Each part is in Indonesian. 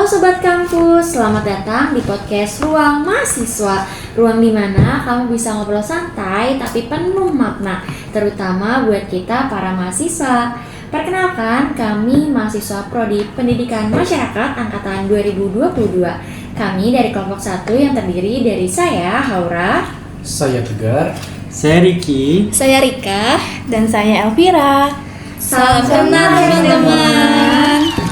Halo Sobat Kampus, selamat datang di podcast Ruang Mahasiswa. Ruang di mana kamu bisa ngobrol santai tapi penuh makna, terutama buat kita para mahasiswa. Perkenalkan, kami mahasiswa Prodi Pendidikan Masyarakat Angkatan 2022. Kami dari kelompok 1 yang terdiri dari saya, Haura, saya Tegar, saya Riki, saya Rika, dan saya Elvira. Salam kenal teman-teman.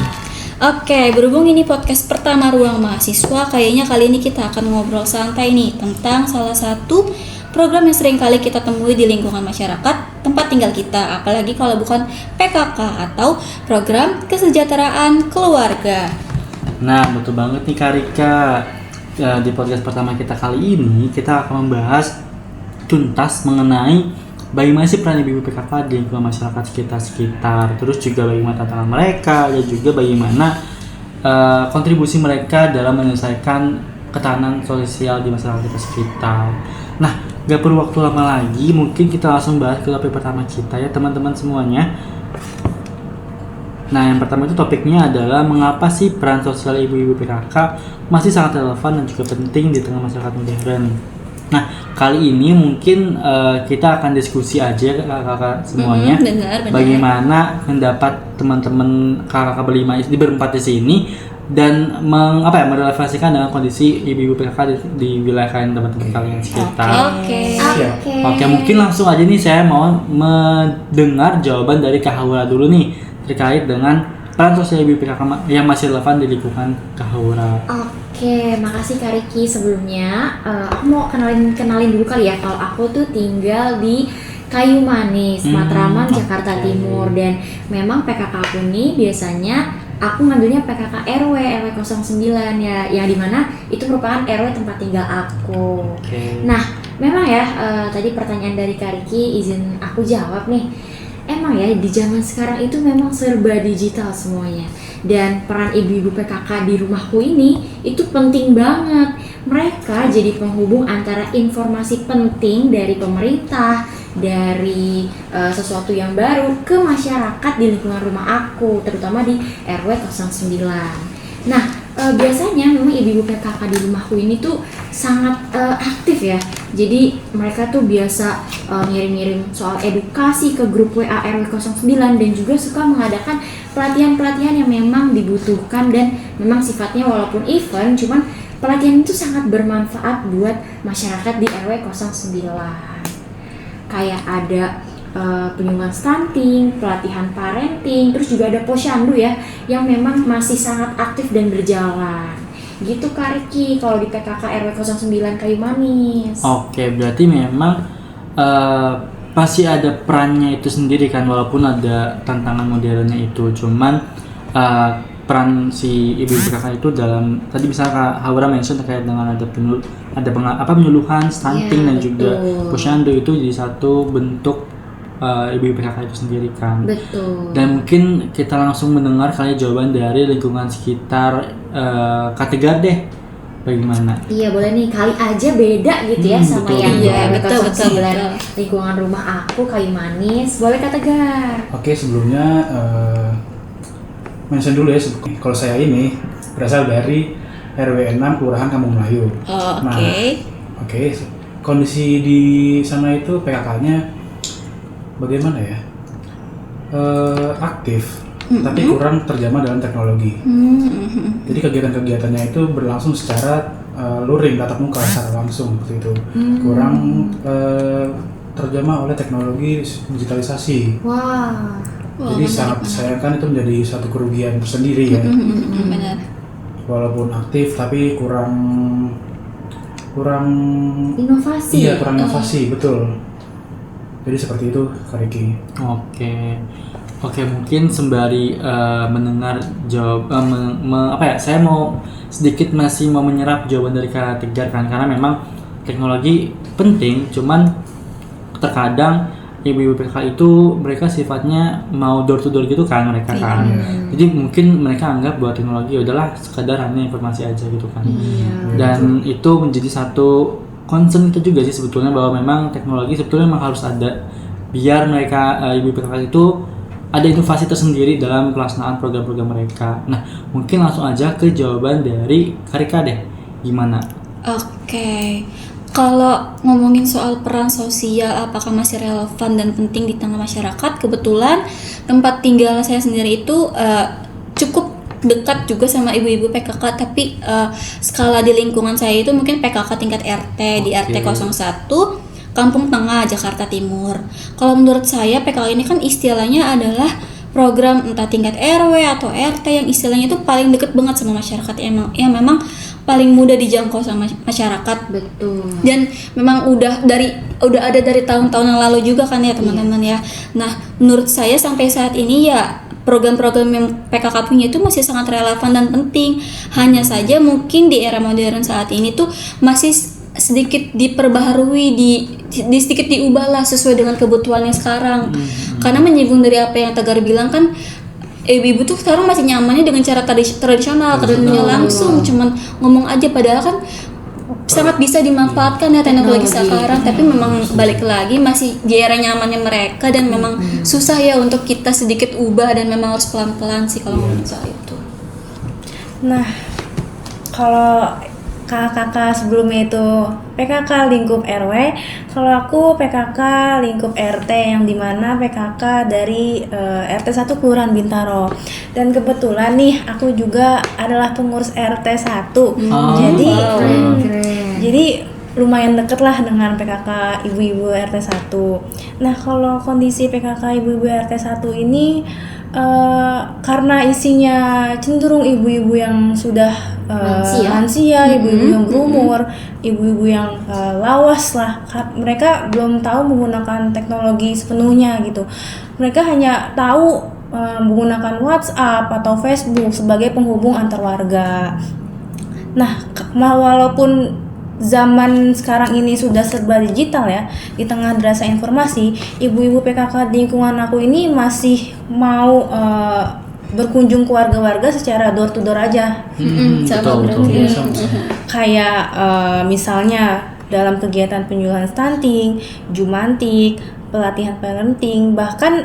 Oke, berhubung ini podcast pertama Ruang Mahasiswa, kayaknya kali ini kita akan ngobrol santai nih tentang salah satu program yang sering kali kita temui di lingkungan masyarakat tempat tinggal kita, apalagi kalau bukan PKK atau program kesejahteraan keluarga. Nah, betul banget nih Kak Rika. Di podcast pertama kita kali ini kita akan membahas tuntas mengenai bagaimana sih peran ibu PKK di lingkungan masyarakat sekitar, terus juga bagaimana tantangan mereka dan juga bagaimana kontribusi mereka dalam menyelesaikan ketahanan sosial di masyarakat kita sekitar. Nah, gak perlu waktu lama lagi, mungkin kita langsung bahas ke topik pertama kita ya teman-teman semuanya. Nah, yang pertama itu topiknya adalah mengapa sih peran sosial ibu-ibu PKK masih sangat relevan dan juga penting di tengah masyarakat modern. Nah, kali ini mungkin kita akan diskusi aja kakak-kakak semuanya. Benar. Bagaimana pendapat teman-teman kakak-kakak berempat di sini dan merelevasikan dengan kondisi ibu-ibu PKK di wilayah kalian, teman-teman kalian sekitar. Oke, mungkin langsung aja nih saya mau mendengar jawaban dari Kak Haura dulu nih terkait dengan peran sosial ibu PKK yang masih relevan di lingkungan Kak Haura. Oke, makasih Kak Riki. Sebelumnya aku mau kenalin dulu kali ya. Kalau aku tuh tinggal di Kayu Manis, Matraman, Jakarta Timur. Dan memang PKK aku nih biasanya aku ngambilnya PKK RW 09 ya, yang dimana itu merupakan RW tempat tinggal aku. Nah, memang ya tadi pertanyaan dari Kak Riki, izin aku jawab nih. Emang ya di zaman sekarang itu memang serba digital semuanya. Dan peran ibu-ibu PKK di rumahku ini itu penting banget. Mereka jadi penghubung antara informasi penting dari pemerintah, dari sesuatu yang baru ke masyarakat di lingkungan rumah aku, terutama di RW 09. Nah, biasanya memang ibu-ibu PKK di rumahku ini tuh sangat aktif ya. Jadi mereka tuh biasa ngirim-ngirim soal edukasi ke grup WA RW 09 dan juga suka mengadakan pelatihan-pelatihan yang memang dibutuhkan dan memang sifatnya walaupun event, cuman pelatihan itu sangat bermanfaat buat masyarakat di RW 09. Kayak ada penyuluhan stunting, pelatihan parenting, terus juga ada posyandu ya yang memang masih sangat aktif dan berjalan. Gitu Kak Riki kalau di PKK RW 09 Kayu Manis. Oke, berarti memang pasti ada perannya itu sendiri kan, walaupun ada tantangan modernnya itu. Cuman peran si ibu PKK itu dalam tadi misalnya Kak Haura mention terkait dengan ada penyuluhan stunting dan juga posyandu itu jadi satu bentuk ibu PKK itu sendiri kan. Betul. Dan mungkin kita langsung mendengar kali jawaban dari lingkungan sekitar Kak Tegar deh. Bagaimana? Iya boleh nih, kali aja beda gitu ya sama betul, yang betul. lingkungan rumah aku Kayu Manis. Boleh Kak Tegar? Oke, sebelumnya mention dulu ya, kalau saya ini berasal dari RW 6 Kelurahan Kampung Melayu. Oke, kondisi di sana itu PKK-nya bagaimana ya? Aktif, tapi kurang terjamah dalam teknologi. Jadi kegiatan-kegiatannya itu berlangsung secara luring, tatap muka secara langsung seperti itu. Kurang terjamah oleh teknologi digitalisasi. Jadi sangat disayangkan, itu menjadi satu kerugian tersendiri ya. Benar. Walaupun aktif tapi kurang inovasi. Iya, kurang inovasi, betul. Jadi seperti itu Kak Riki. Oke, mungkin sembari mendengar jawab saya mau sedikit masih mau menyerap jawaban dari Kak Tegar kan, karena memang teknologi penting, cuman terkadang ibu-ibu PKK itu mereka sifatnya mau door to door gitu kan mereka kan. Jadi mungkin mereka anggap bahwa teknologi adalah sekadar hanya informasi aja gitu kan. Dan itu menjadi satu concern kita juga sih sebetulnya, bahwa memang teknologi sebetulnya memang harus ada biar mereka ibu PKK itu ada inovasi tersendiri dalam pelaksanaan program-program mereka. Nah, mungkin langsung aja ke jawaban dari Karika deh. Gimana? Oke. Kalau ngomongin soal peran sosial apakah masih relevan dan penting di tengah masyarakat, kebetulan tempat tinggal saya sendiri itu cukup dekat juga sama ibu-ibu PKK, tapi skala di lingkungan saya itu mungkin PKK tingkat RT di RT 01 Kampung Tengah, Jakarta Timur. Kalau menurut saya PKK ini kan istilahnya adalah program entah tingkat RW atau RT yang istilahnya itu paling deket banget sama masyarakat, yang memang paling mudah dijangkau sama masyarakat. Betul. Dan memang udah ada dari tahun-tahun yang lalu juga kan ya teman-teman ya. Nah, menurut saya sampai saat ini ya program-program yang PKK punya itu masih sangat relevan dan penting. Hanya saja mungkin di era modern saat ini tuh masih sedikit diperbaharui, sedikit diubah lah sesuai dengan kebutuhannya sekarang. Karena menyinggung dari apa yang Tegar bilang kan, ibu-ibu tuh sekarang masih nyamannya dengan cara tradisional, langsung cuman ngomong aja, padahal kan sangat bisa dimanfaatkan ya teknologi sekarang. Tapi memang balik lagi masih di era nyamannya mereka, dan memang susah ya untuk kita sedikit ubah, dan memang harus pelan-pelan sih kalau ngomong soal itu. Nah, kalau kakak sebelumnya itu PKK lingkup RW, kalau aku PKK lingkup RT, yang dimana PKK dari RT 1 Kelurahan Bintaro. Dan kebetulan nih aku juga adalah pengurus RT 1. Jadi lumayan deket lah dengan PKK ibu-ibu RT 1. Nah, kalau kondisi PKK ibu-ibu RT 1 ini karena isinya cenderung ibu-ibu yang sudah lansia, ibu-ibu yang berumur, ibu-ibu yang lawas lah. Mereka belum tahu menggunakan teknologi sepenuhnya gitu. Mereka hanya tahu menggunakan WhatsApp atau Facebook sebagai penghubung antar warga. Nah, walaupun zaman sekarang ini sudah serba digital ya, di tengah derasnya informasi, ibu-ibu PKK di lingkungan aku ini masih mau berkunjung ke warga-warga secara door to door aja. Betul. Kayak misalnya dalam kegiatan penyuluhan stunting, jumantik, pelatihan parenting, bahkan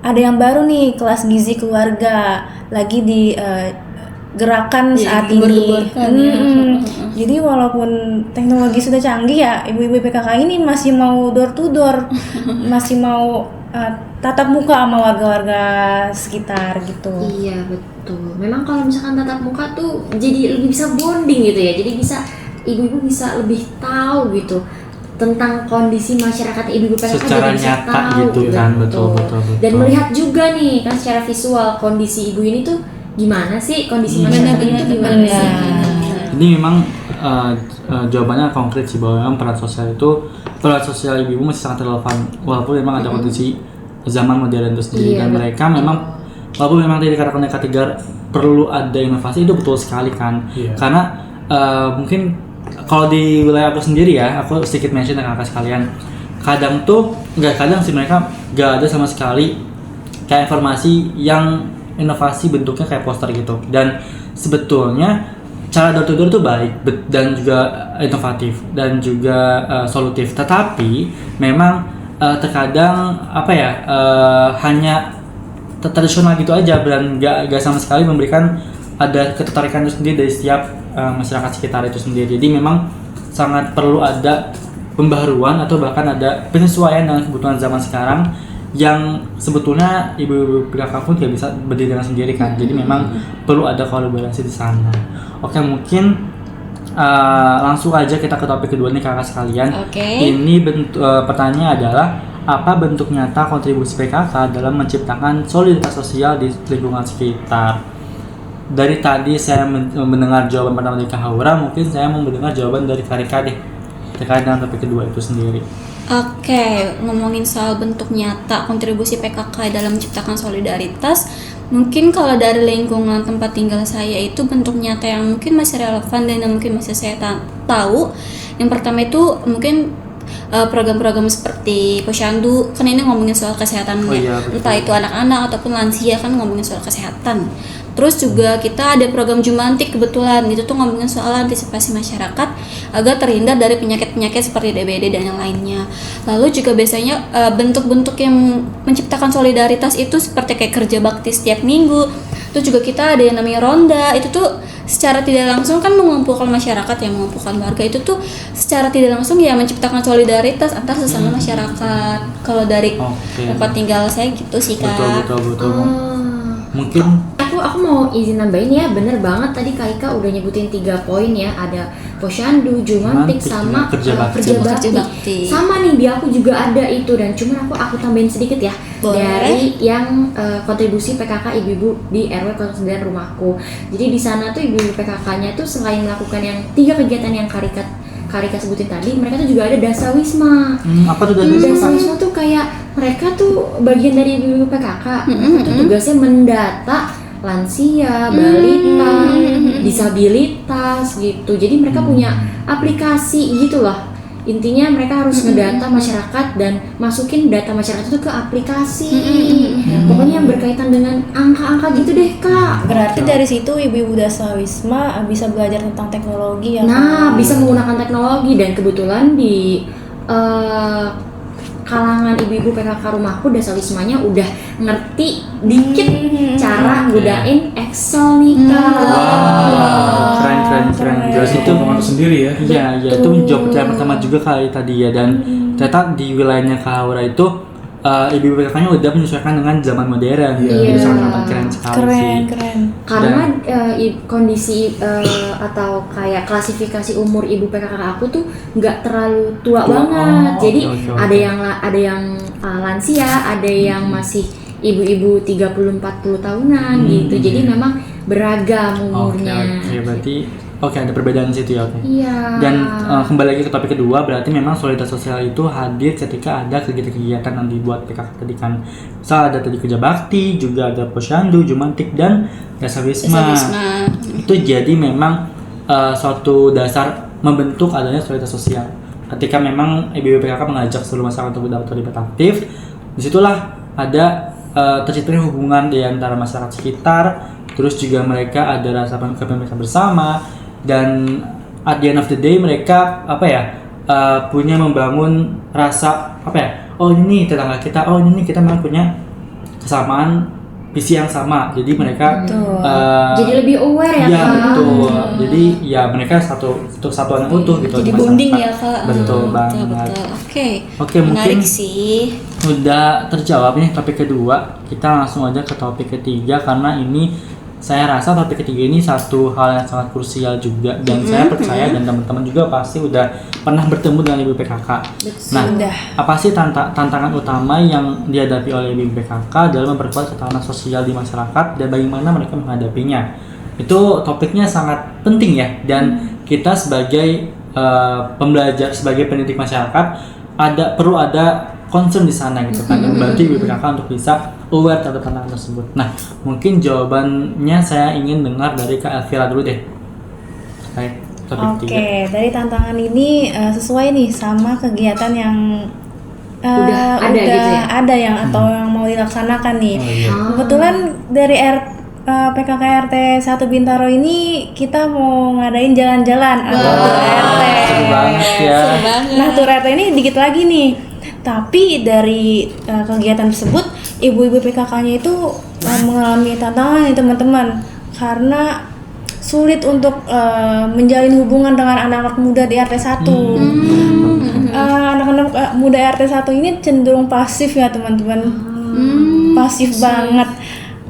ada yang baru nih, kelas gizi keluarga lagi di gerakan saat ini. Jadi walaupun teknologi sudah canggih ya, ibu-ibu PKK ini masih mau door to door, masih mau tatap muka sama warga-warga sekitar gitu. Iya betul. Memang kalau misalkan tatap muka tuh jadi lebih bisa bonding gitu ya. Jadi bisa ibu-ibu bisa lebih tahu gitu tentang kondisi masyarakat ibu-ibu PKK, secara jadi bisa nyata tahu gitu kan. Betul. Dan melihat juga nih kan secara visual kondisi ibu ini tuh gimana sih, kondisi masyarakat itu gimana sih. Ini memang jawabannya konkret sih, bahwa memang peran sosial ibu-ibu masih sangat relevan walaupun memang ada kondisi zaman modern itu sendiri. Dan mereka memang walaupun memang tadi kata Tegar perlu ada inovasi, itu betul sekali kan. Karena mungkin kalau di wilayah aku sendiri ya, aku sedikit mention dengan kakak sekalian, kadang sih mereka gak ada sama sekali kayak informasi yang inovasi bentuknya kayak poster gitu. Dan sebetulnya cara door to door itu baik dan juga inovatif dan juga solutif, tetapi memang terkadang hanya tradisional gitu aja, dan gak sama sekali memberikan ada ketertarikan itu sendiri dari setiap masyarakat sekitar itu sendiri. Jadi memang sangat perlu ada pembaharuan atau bahkan ada penyesuaian dengan kebutuhan zaman sekarang, yang sebetulnya ibu-ibu PKK pun tidak bisa berdiri dengan sendiri kan. Jadi memang perlu ada kolaborasi di sana. Oke, mungkin langsung aja kita ke topik kedua nih kakak sekalian. Ini pertanyaannya adalah, apa bentuk nyata kontribusi PKK dalam menciptakan soliditas sosial di lingkungan sekitar? Dari tadi saya mendengar jawaban pertama dari Kak Haura, mungkin saya mau mendengar jawaban dari Karika deh terkait dengan topik kedua itu sendiri. Oke, ngomongin soal bentuk nyata kontribusi PKK dalam menciptakan solidaritas, mungkin kalau dari lingkungan tempat tinggal saya itu bentuk nyata yang mungkin masih relevan dan yang mungkin masih saya tahu, yang pertama itu mungkin program-program seperti Posyandu, kan ini ngomongin soal kesehatan, Oh iya, betul. entah itu anak-anak ataupun lansia, kan ngomongin soal kesehatan. Terus juga kita ada program Jumantik, kebetulan itu tuh ngomongin soal antisipasi masyarakat agar terhindar dari penyakit-penyakit seperti DBD dan yang lainnya. Lalu juga biasanya bentuk-bentuk yang menciptakan solidaritas itu seperti kayak kerja bakti setiap minggu. Terus juga kita ada yang namanya ronda, itu tuh secara tidak langsung kan mengumpulkan masyarakat, yang mengumpulkan warga itu tuh secara tidak langsung ya menciptakan solidaritas antar sesama masyarakat. Kalau dari tempat tinggal saya gitu sih Kak. Betul. Mungkin Aku mau izin nambahin ya, bener banget tadi Kak Ika udah nyebutin 3 poin ya, ada Posyandu, Jumantik, sama kerja bakti. Sama nih di aku juga ada itu, dan cuman aku tambahin sedikit ya. Boleh. Dari yang kontribusi PKK ibu-ibu di RW 09 rumahku. Jadi di sana tuh ibu-ibu PKK-nya tuh selain melakukan yang 3 kegiatan yang Karika sebutin tadi, mereka tuh juga ada Dasawisma. apa tuh Dasawisma tuh kayak mereka tuh bagian dari ibu-ibu PKK. Mereka tuh tugasnya mendata lansia, balita, disabilitas gitu. Jadi mereka punya aplikasi gitu loh. Intinya mereka harus ngedata masyarakat dan masukin data masyarakat itu ke aplikasi. Pokoknya yang berkaitan dengan angka-angka gitu deh Kak. Berarti dari situ ibu-ibu Dasawisma bisa belajar tentang teknologi ya. Nah, bisa menggunakan teknologi, dan kebetulan di kalangan ibu-ibu PKK rumahku Dasawismanya udah ngerti dikit cara gunain Excel nih Kak. Wow, keren. Jelas itu pengalaman sendiri ya. Iya, itu menjawab pertanyaan pertama juga kali tadi ya, dan ternyata di wilayahnya Kak Aura itu ibu PKK-nya udah menyesuaikan dengan zaman modern. Iya. Itu sangat keren sekali sih. Keren. Karena kondisi atau kayak klasifikasi umur ibu PKK aku tuh nggak terlalu tua banget. Jadi oke. ada yang lansia, ada yang masih ibu-ibu 30-40 tahunan gitu. Jadi memang beragam umurnya. Oke, berarti ada perbedaan di situ ya. Oke. Iya. Dan kembali lagi ke topik kedua, berarti memang solidaritas sosial itu hadir ketika ada kegiatan-kegiatan yang dibuat PKK tadi kan. Misal ada tadi kerja bakti, juga ada Posyandu, Jumantik, dan Dasawisma. Itu jadi memang suatu dasar membentuk adanya solidaritas sosial. Ketika memang ibu PKK mengajak seluruh masyarakat untuk terlibat aktif, disitulah ada terciptanya hubungan di antara masyarakat sekitar, terus juga mereka ada rasa kepemilikan bersama, dan at the end of the day mereka punya membangun rasa oh ini tetangga kita, oh ini kita memang punya kesamaan visi yang sama, jadi mereka jadi lebih aware ya Kak. Betul. Jadi ya mereka satu kesatuan yang utuh gitu. Jadi di bonding masyarakat. ya Kak. Betul banget. Betul. Oke, mungkin menarik sih. udah terjawab nih topik kedua. Kita langsung aja ke topik ketiga, karena ini saya rasa topik ketiga ini satu hal yang sangat krusial juga, dan saya percaya dan teman-teman juga pasti udah pernah bertemu dengan ibu PKK. Nah, apa sih tantangan utama yang dihadapi oleh ibu PKK dalam memperkuat ketahanan sosial di masyarakat, dan bagaimana mereka menghadapinya? Itu topiknya sangat penting ya, dan kita sebagai pembelajar, sebagai pendidik masyarakat perlu ada concern di sana gitu kan, yang membantu ibu PKK untuk bisa aware terhadap tantangan tersebut. Nah, mungkin jawabannya saya ingin dengar dari Kak Elvira dulu deh. Oke, dari tantangan ini sesuai nih sama kegiatan yang udah ada gitu ya? ada yang atau yang mau dilaksanakan nih. Kebetulan dari PKK RT 1 Bintaro ini kita mau ngadain jalan-jalan atau tur RT. Seru banget ya. Nah, tur RT ini dikit lagi nih. Tapi dari kegiatan tersebut, ibu-ibu PKK-nya itu mengalami tantangan nih teman-teman, karena sulit untuk menjalin hubungan dengan anak-anak muda di RT 1. Anak-anak muda RT 1 ini cenderung pasif ya teman-teman, pasif banget.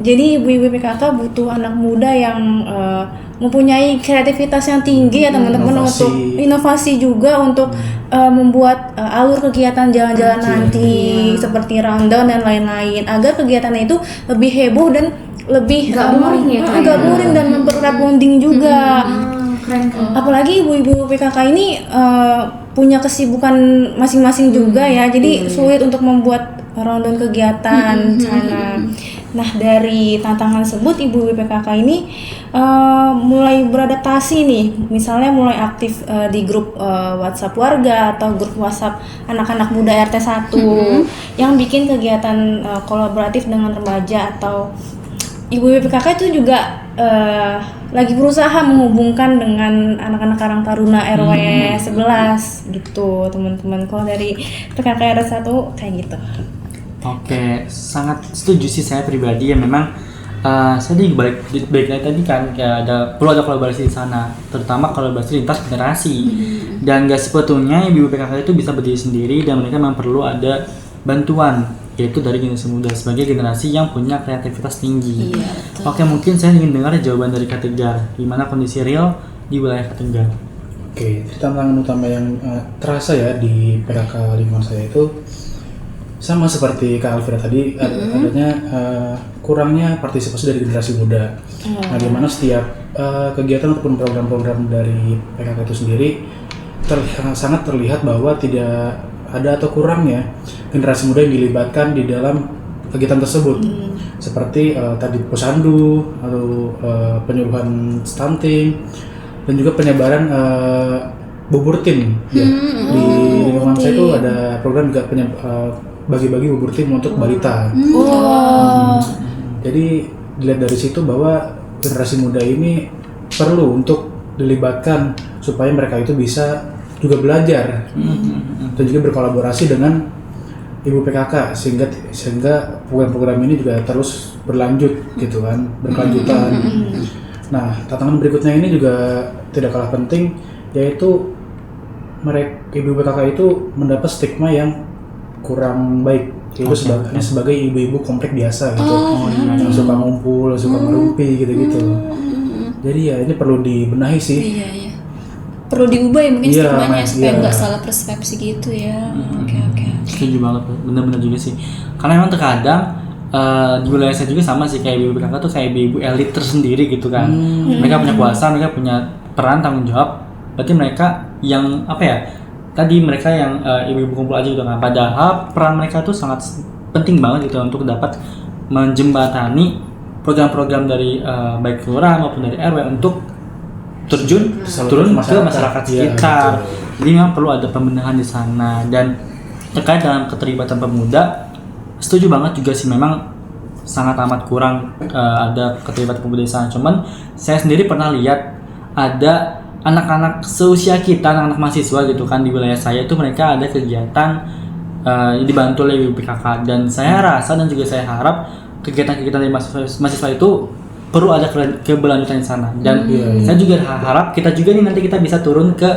Jadi ibu-ibu PKK butuh anak muda yang mempunyai kreativitas yang tinggi ya teman-teman, untuk inovasi juga untuk membuat alur kegiatan jalan-jalan nanti seperti rundown dan lain-lain, agar kegiatannya itu lebih heboh dan lebih gak boring dan mempererat bonding juga. Keren. Apalagi ibu-ibu PKK ini punya kesibukan masing-masing juga ya, jadi sulit untuk membuat rundown kegiatan sana. Nah, dari tantangan tersebut ibu-ibu PKK ini mulai beradaptasi nih, misalnya mulai aktif di grup WhatsApp warga atau grup WhatsApp anak-anak muda RT 1 yang bikin kegiatan kolaboratif dengan remaja, atau ibu-ibu PKK itu juga lagi berusaha menghubungkan dengan anak-anak Karang Taruna RW 11 gitu, teman-teman. Kalau dari PKK RT 1 kayak gitu. Oke, sangat setuju sih saya pribadi ya. Memang saya di balik lagi tadi kan kayak perlu ada kolaborasi di sana, terutama kolaborasi lintas generasi. Dan gak sebetulnya ibu PKK itu bisa berdiri sendiri, dan mereka memang perlu ada bantuan, yaitu dari generasi muda sebagai generasi yang punya kreativitas tinggi. Iya, Oke, mungkin saya ingin dengar jawaban dari Kak Tegar, gimana kondisi real di wilayah Kak Tegar. Oke, tantangan utama yang terasa ya di PKK lingkungan saya itu sama seperti Kak Alvira tadi, adanya kurangnya partisipasi dari generasi muda. Nah, di mana setiap kegiatan ataupun program-program dari PKK itu sendiri sangat terlihat bahwa tidak ada atau kurangnya generasi muda yang dilibatkan di dalam kegiatan tersebut. Seperti tadi posyandu atau penyuluhan stunting, dan juga penyebaran bubur tim. Ya. Di lingkungan saya itu ada program juga bagi-bagi bubur tim untuk balita. Jadi dilihat dari situ bahwa generasi muda ini perlu untuk dilibatkan supaya mereka itu bisa juga belajar dan juga berkolaborasi dengan ibu PKK sehingga program-program ini juga terus berlanjut gitu kan, berkelanjutan. Nah, tantangan berikutnya ini juga tidak kalah penting, yaitu ibu PKK itu mendapat stigma yang kurang baik, yaitu sebagai ibu-ibu komplek biasa gitu, yang suka ngumpul, suka ngerumpi gitu-gitu. Jadi ya ini perlu dibenahi sih. Iya. Perlu diubah ya mungkin stigmanya supaya iya. nggak salah persepsi gitu ya. Oke. Setuju banget, bener-bener juga sih. Karena memang terkadang di wilayah saya juga sama sih, kayak ibu PKK tuh kayak ibu elit tersendiri gitu kan. Mereka punya kuasa, mereka punya peran tanggung jawab. Berarti mereka yang apa ya? Tadi mereka yang ibu-ibu kumpul aja gitu kan. Padahal peran mereka tuh sangat penting banget gitu untuk dapat menjembatani program-program dari baik kelurahan maupun dari RW untuk turun ke masyarakat sekitar. Jadi memang perlu ada pembenahan di sana. Dan terkait dalam keterlibatan pemuda, setuju banget juga sih, memang sangat amat kurang ada keterlibatan pemuda di sana. Cuman saya sendiri pernah lihat ada anak-anak seusia kita, anak-anak mahasiswa gitu kan di wilayah saya itu, mereka ada kegiatan dibantu oleh PKK, dan saya rasa dan juga saya harap kegiatan-kegiatan dari mahasiswa itu perlu ada keberlanjutan di sana. Dan saya juga harap kita juga nih nanti kita bisa turun ke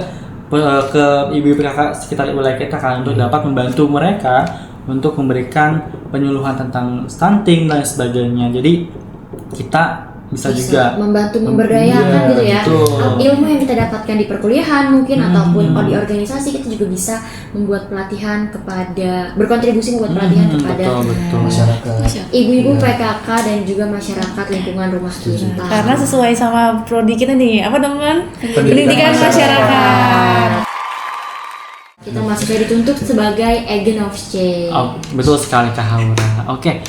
ibu PKK sekitar wilayah kita kan, untuk dapat membantu mereka untuk memberikan penyuluhan tentang stunting dan sebagainya. Jadi kita bisa juga membantu memberdayakan gitu ya. Betul. Ilmu yang kita dapatkan di perkuliahan mungkin ataupun di organisasi, kita juga bisa membuat pelatihan berkontribusi membuat pelatihan kepada masyarakat, ibu-ibu PKK dan juga masyarakat lingkungan rumah kita. Karena sesuai sama prodi kita nih, apa teman? Pendidikan masyarakat. Kita masih dituntut sebagai agent of change. Oh, betul sekali Kak Haura. Oke.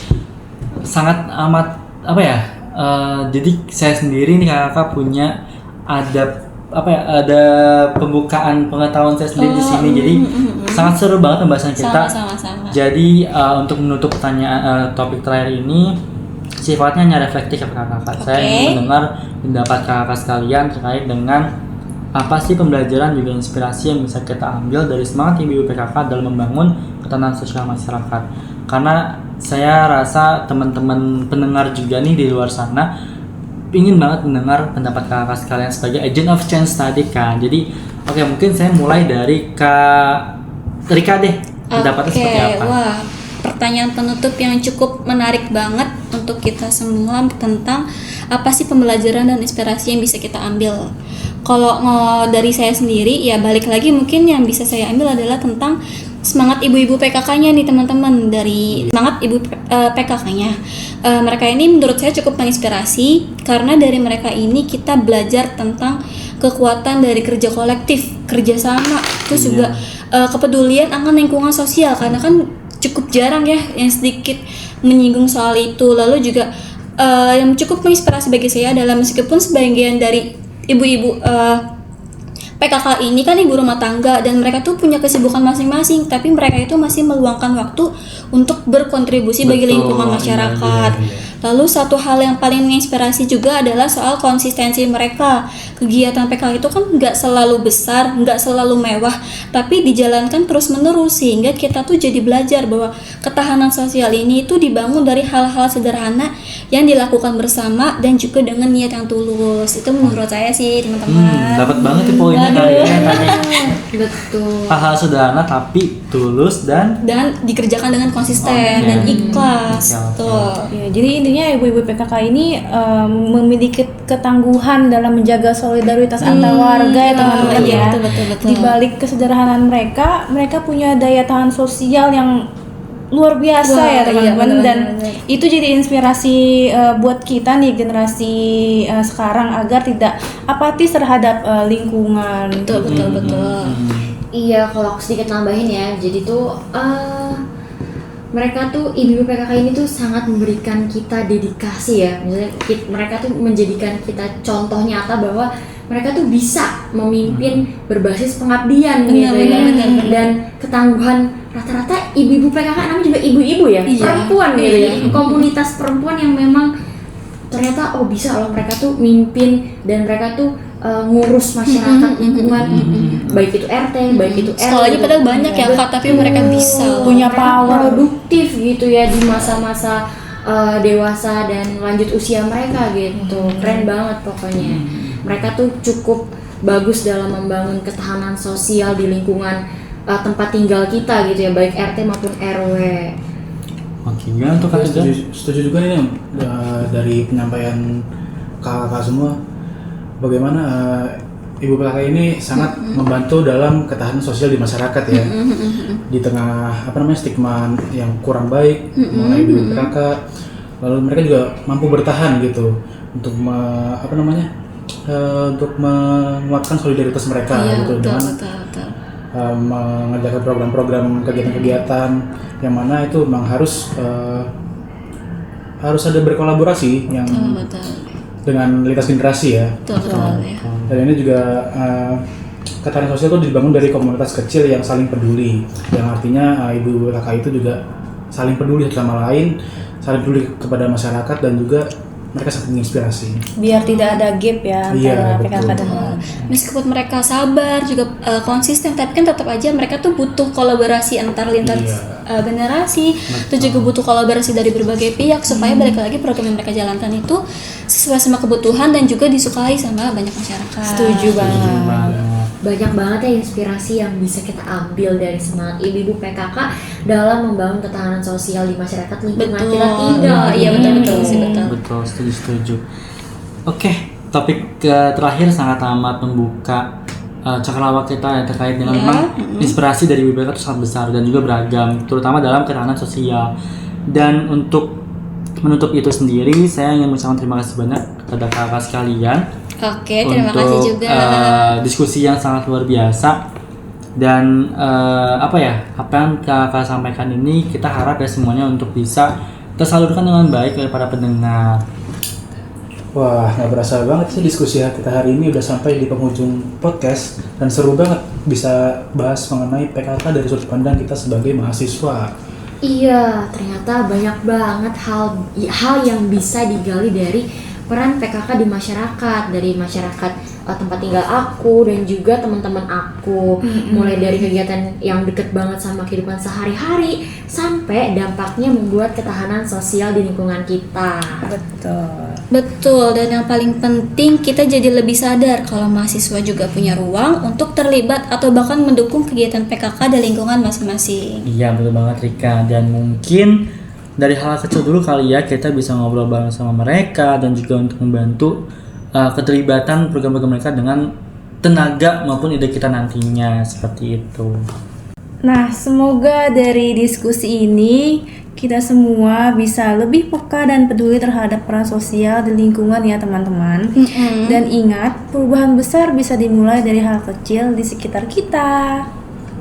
Sangat amat apa ya? Jadi saya sendiri nih kakak punya ada pembukaan pengetahuan saya sendiri di sini. Jadi sangat seru banget pembahasan kita. Sama. Jadi untuk menutup pertanyaan topik terakhir ini, sifatnya hanya reflektif ya kakak. Saya ingin mendengar pendapat kakak sekalian terkait dengan apa sih pembelajaran juga inspirasi yang bisa kita ambil dari semangat ibu PKK dalam membangun ketahanan sosial masyarakat. Karena saya rasa teman-teman pendengar juga nih di luar sana ingin banget mendengar pendapat kakak sekalian sebagai agent of change tadi kan. Jadi mungkin saya mulai dari Kak Rika deh, pendapatnya seperti apa? Wah, pertanyaan penutup yang cukup menarik banget untuk kita semua tentang apa sih pembelajaran dan inspirasi yang bisa kita ambil. Kalau dari saya sendiri ya balik lagi, mungkin yang bisa saya ambil adalah tentang semangat ibu-ibu PKK-nya nih teman-teman. Dari semangat ibu PKK-nya, mereka ini menurut saya cukup menginspirasi, karena dari mereka ini kita belajar tentang kekuatan dari kerja kolektif, kerjasama, terus juga kepedulian akan lingkungan sosial, karena kan cukup jarang ya yang sedikit menyinggung soal itu. Lalu juga yang cukup menginspirasi bagi saya adalah meskipun sebagian dari ibu-ibu PKK ini kan ibu rumah tangga dan mereka tuh punya kesibukan masing-masing, tapi mereka itu masih meluangkan waktu untuk berkontribusi bagi lingkungan masyarakat. Lalu satu hal yang paling menginspirasi juga adalah soal konsistensi mereka. Kegiatan PKK itu kan nggak selalu besar, nggak selalu mewah, tapi dijalankan terus-menerus sehingga kita tuh jadi belajar bahwa ketahanan sosial ini itu dibangun dari hal-hal sederhana yang dilakukan bersama dan juga dengan niat yang tulus. Itu menurut saya sih, teman-teman. Dapat banget nih poinnya kalian tadi. Betul. Hal-hal sederhana tapi tulus dan dikerjakan dengan konsisten dan ikhlas. Tuh. Ya, jadi intinya ibu-ibu PKK ini memiliki ketangguhan dalam menjaga solidaritas antar warga ya teman-teman ya. Betul. Di balik kesederhanaan mereka punya daya tahan sosial yang luar biasa ya teman-teman, dan itu jadi inspirasi buat kita nih generasi sekarang agar tidak apatis terhadap lingkungan. Betul. Iya, kalau aku sedikit nambahin ya, jadi tuh mereka tuh ibu-ibu PKK ini tuh sangat memberikan kita dedikasi ya. Misalnya mereka tuh menjadikan kita contoh nyata bahwa mereka tuh bisa memimpin berbasis pengabdian gitu ya. Dan ketangguhan rata-rata ibu-ibu PKK namanya juga ibu-ibu ya, perempuan gitu ya. Komunitas perempuan yang memang ternyata bisa loh mereka tuh mimpin dan mereka tuh ngurus masyarakat lingkungan, baik itu RT, baik itu RW. Sekolahnya padahal banyak ya Kak, tapi mereka bisa punya power, produktif gitu ya di masa-masa dewasa dan lanjut usia mereka gitu. Keren banget pokoknya. Mereka tuh cukup bagus dalam membangun ketahanan sosial di lingkungan tempat tinggal kita gitu ya, baik RT maupun RW. Oke, gimana tuh Kak? Setuju juga nih dari penyampaian kakak semua. Bagaimana ibu PKK ini sangat membantu dalam ketahanan sosial di masyarakat ya. Di tengah stigma yang kurang baik mengenai ibu PKK, lalu mereka juga mampu bertahan gitu untuk untuk menguatkan solidaritas mereka gitu dengan mengerjakan program-program kegiatan-kegiatan yang mana itu memang harus ada berkolaborasi yang dengan lintas generasi ya. Dan ini juga ketahanan sosial itu dibangun dari komunitas kecil yang saling peduli, yang artinya ibu kakak itu juga saling peduli satu sama lain, saling peduli kepada masyarakat dan juga mereka sangat menginspirasi. Biar tidak ada gap ya antara PKK dan meskipun mereka sabar juga konsisten, tapi kan tetap aja mereka tuh butuh kolaborasi antar lintas generasi. Itu juga butuh kolaborasi dari berbagai pihak supaya balik lagi program yang mereka jalankan itu sesuai sama kebutuhan dan juga disukai sama banyak masyarakat. Setuju banget. Banyak banget ya inspirasi yang bisa kita ambil dari semangat ibu-ibu PKK dalam membangun ketahanan sosial di masyarakat lingkungan kita tinggal. Iya betul sih, betul. Betul, setuju. Oke, topik terakhir sangat amat membuka cakrawala kita yang terkait dengan memang inspirasi dari ibu PKK itu sangat besar dan juga beragam, terutama dalam ketahanan sosial. Dan untuk menutup itu sendiri, saya ingin mengucapkan terima kasih banyak kepada kakak sekalian. Oke, terima kasih juga. Diskusi yang sangat luar biasa dan apa yang kakak sampaikan ini kita harap ya semuanya untuk bisa tersalurkan dengan baik oleh para pendengar. Wah, nggak berasa banget sih diskusi kita hari ini udah sampai di penghujung podcast dan seru banget bisa bahas mengenai PKK dari sudut pandang kita sebagai mahasiswa. Iya, ternyata banyak banget hal yang bisa digali dari peran PKK di masyarakat, dari masyarakat tempat tinggal aku dan juga teman-teman aku, mulai dari kegiatan yang deket banget sama kehidupan sehari-hari sampai dampaknya membuat ketahanan sosial di lingkungan kita. Betul, dan yang paling penting kita jadi lebih sadar kalau mahasiswa juga punya ruang untuk terlibat atau bahkan mendukung kegiatan PKK di lingkungan masing-masing. Iya, betul banget Rika, dan mungkin dari hal kecil dulu kali ya kita bisa ngobrol bareng sama mereka dan juga untuk membantu keterlibatan program-program mereka dengan tenaga maupun ide kita nantinya, seperti itu. Nah, semoga dari diskusi ini kita semua bisa lebih peka dan peduli terhadap peran sosial di lingkungan ya teman-teman. Dan ingat, perubahan besar bisa dimulai dari hal kecil di sekitar kita.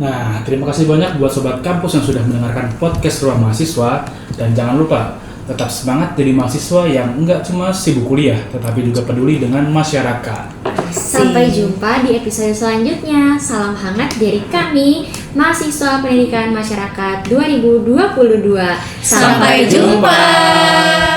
Nah, terima kasih banyak buat Sobat Kampus yang sudah mendengarkan podcast Ruang Mahasiswa. Dan jangan lupa tetap semangat jadi mahasiswa yang enggak cuma sibuk kuliah, tetapi juga peduli dengan masyarakat. Sampai jumpa di episode selanjutnya. Salam hangat dari kami, mahasiswa Pendidikan Masyarakat 2022. Sampai jumpa.